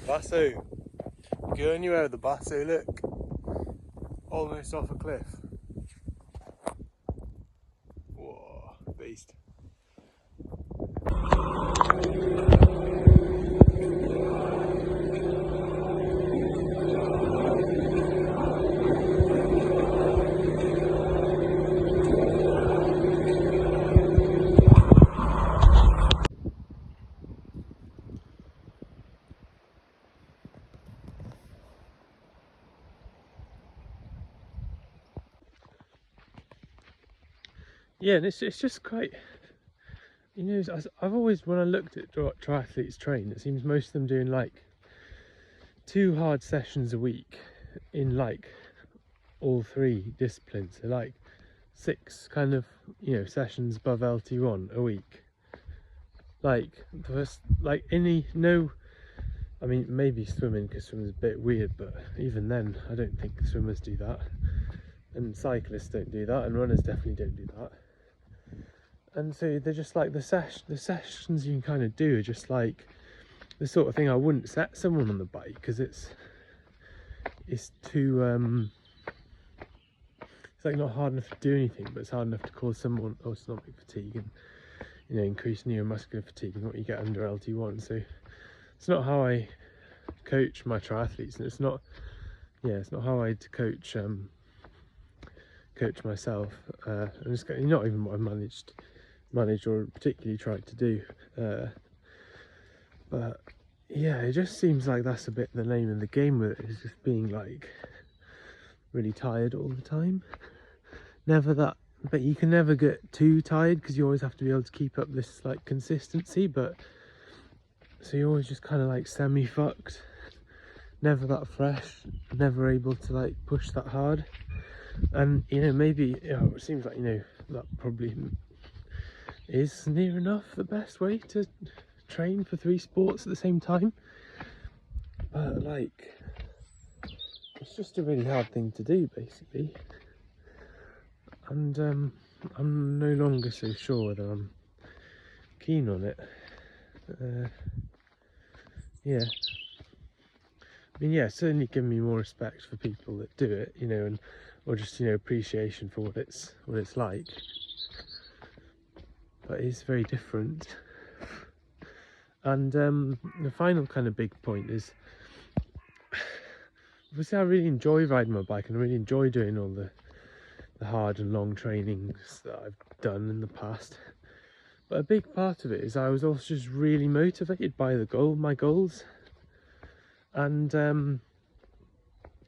Basso. Go anywhere with the basso, look. Almost off a cliff. Whoa, beast. Yeah, and it's just quite, you know, I've always, when I looked at triathletes train, it seems most of them doing like 2 hard sessions a week in like all 3 disciplines. So like 6 kind of, you know, sessions above LT1 a week. Like first, like no, I mean maybe swimming, because swimming's a bit weird, but even then I don't think swimmers do that, and cyclists don't do that, and runners definitely don't do that. And so they're just like the sessions you can kind of do are just like the sort of thing I wouldn't set someone on the bike, because it's too it's like not hard enough to do anything, but it's hard enough to cause someone autonomic fatigue and, you know, increase neuromuscular fatigue and what you get under LT1. So it's not how I coach my triathletes, and it's not how I'd coach myself. And it's not even what I've managed or particularly tried to do. But yeah, it just seems like that's a bit the name of the game with it, is just being like really tired all the time. Never that, but you can never get too tired, because you always have to be able to keep up this like consistency, but so you're always just kind of like semi-fucked, never that fresh, never able to like push that hard. And you know, maybe, you know, it seems like, you know, that probably is near enough the best way to train for 3 sports at the same time, but like it's just a really hard thing to do basically. And I'm no longer so sure whether I'm keen on it. Yeah, I mean, yeah, certainly giving me more respect for people that do it, you know, and or just, you know, appreciation for what it's like. But it's very different. And the final kind of big point is, obviously I really enjoy riding my bike, and I really enjoy doing all the hard and long trainings that I've done in the past. But a big part of it is I was also just really motivated by my goals. And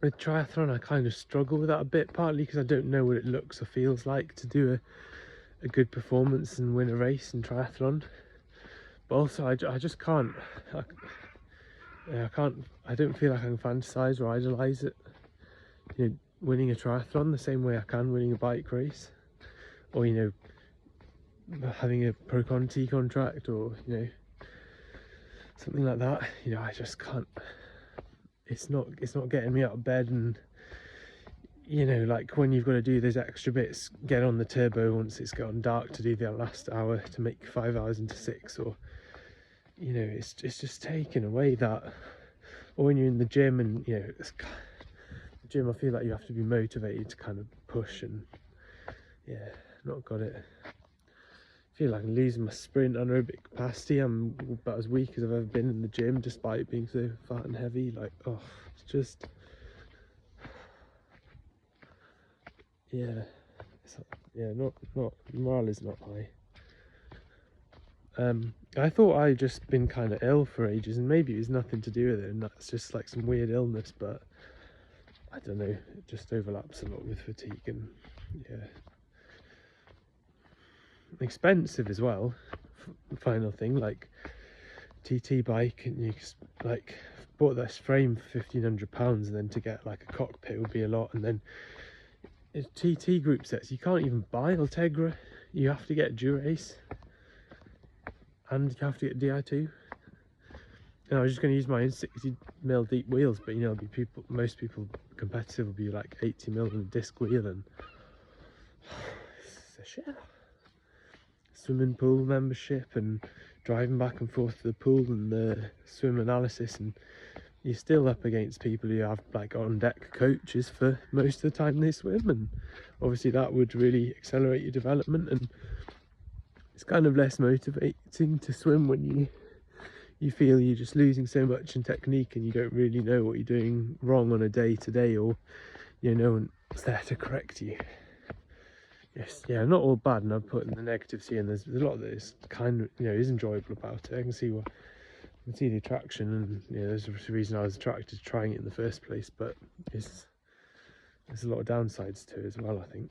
with triathlon I kind of struggle with that a bit, partly because I don't know what it looks or feels like to do a good performance and win a race in triathlon. But also I just can't, I don't feel like I can fantasize or idolize it, you know, winning a triathlon the same way I can winning a bike race, or, you know, having a Pro Conti contract, or, you know, something like that. You know, I just can't, it's not getting me out of bed. And, you know, like when you've got to do those extra bits, get on the turbo once it's gone dark to do the last hour to make 5 hours into 6, or, you know, it's just taking away that. Or when you're in the gym, and, you know, the gym, I feel like you have to be motivated to kind of push, and yeah, not got it. I feel like I'm losing my sprint anaerobic capacity. I'm about as weak as I've ever been in the gym, despite being so fat and heavy. Like, oh, it's just, yeah, not morale is not high. I thought I'd just been kind of ill for ages, and maybe it was nothing to do with it, and that's just like some weird illness, but I don't know, it just overlaps a lot with fatigue. And yeah, expensive as well. Final thing, like TT bike, and you just like bought this frame for £1,500, and then to get like a cockpit would be a lot. And then TT group sets, you can't even buy Ultegra, you have to get Durace, and you have to get Di2. And I was just going to use my 60mm deep wheels, but, you know, most people competitive will be like 80mm and disc wheel, and it's a shit. Swimming pool membership, and driving back and forth to the pool, and the swim analysis, and you're still up against people who have like on deck coaches for most of the time they swim, and obviously that would really accelerate your development, and it's kind of less motivating to swim when you feel you're just losing so much in technique and you don't really know what you're doing wrong on a day-to-day, or no one's there to correct you. Yes, yeah, not all bad, and I'm putting the negatives here, and there's a lot that is kind of is enjoyable about it. I can see the attraction, and there's a reason I was attracted to trying it in the first place, but there's a lot of downsides to it as well, I think.